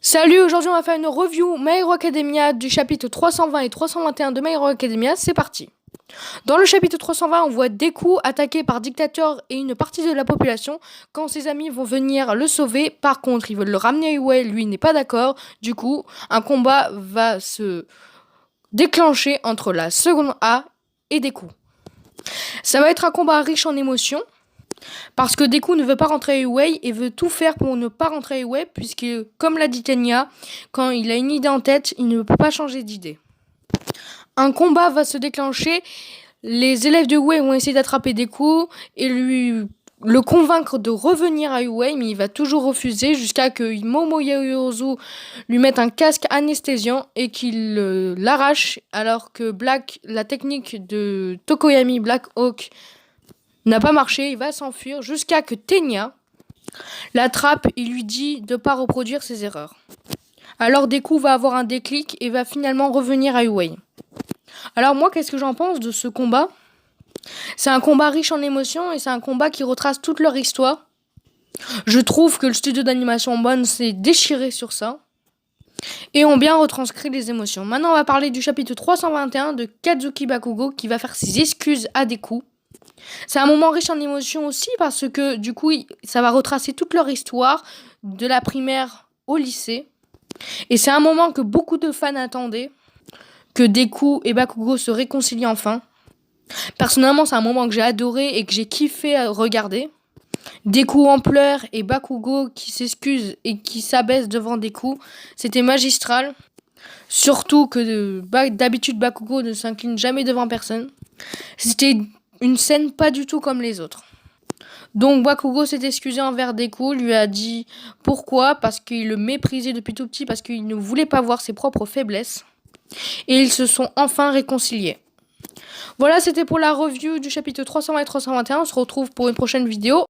Salut, aujourd'hui on va faire une review My Hero Academia du chapitre 320 et 321 de My Hero Academia, c'est parti. Dans le chapitre 320, on voit Deku attaqué par Dictator et une partie de la population quand ses amis vont venir le sauver. Par contre, ils veulent le ramener à Iway, lui n'est pas d'accord. Du coup, un combat va se déclencher entre la seconde A et Deku. Ça va être un combat riche en émotions. Parce que Deku ne veut pas rentrer à Iway et veut tout faire pour ne pas rentrer à Iway, puisque, comme l'a dit Tenya, quand il a une idée en tête, il ne peut pas changer d'idée. Un combat va se déclencher, les élèves de Iway vont essayer d'attraper Deku et le convaincre de revenir à Iway, mais il va toujours refuser jusqu'à que Momo Yaoyorozu lui mette un casque anesthésiant et qu'il l'arrache, alors que la technique de Tokoyami Black Hawk n'a pas marché, il va s'enfuir jusqu'à que Tenya l'attrape et lui dit de ne pas reproduire ses erreurs. Alors Deku va avoir un déclic et va finalement revenir à Iway. Alors moi, qu'est-ce que j'en pense de ce combat ? C'est un combat riche en émotions et c'est un combat qui retrace toute leur histoire. Je trouve que le studio d'animation Bon s'est déchiré sur ça et ont bien retranscrit les émotions. Maintenant, on va parler du chapitre 321 de Kazuki Bakugo qui va faire ses excuses à Deku. C'est un moment riche en émotions aussi parce que du coup, ça va retracer toute leur histoire de la primaire au lycée. Et c'est un moment que beaucoup de fans attendaient, que Deku et Bakugo se réconcilient enfin. Personnellement, c'est un moment que j'ai adoré et que j'ai kiffé à regarder. Deku en pleurs et Bakugo qui s'excuse et qui s'abaisse devant Deku, c'était magistral. Surtout que d'habitude Bakugo ne s'incline jamais devant personne. C'était une scène pas du tout comme les autres. Donc Bakugo s'est excusé envers Deku, lui a dit pourquoi, parce qu'il le méprisait depuis tout petit, parce qu'il ne voulait pas voir ses propres faiblesses. Et ils se sont enfin réconciliés. Voilà, c'était pour la review du chapitre 320 et 321. On se retrouve pour une prochaine vidéo.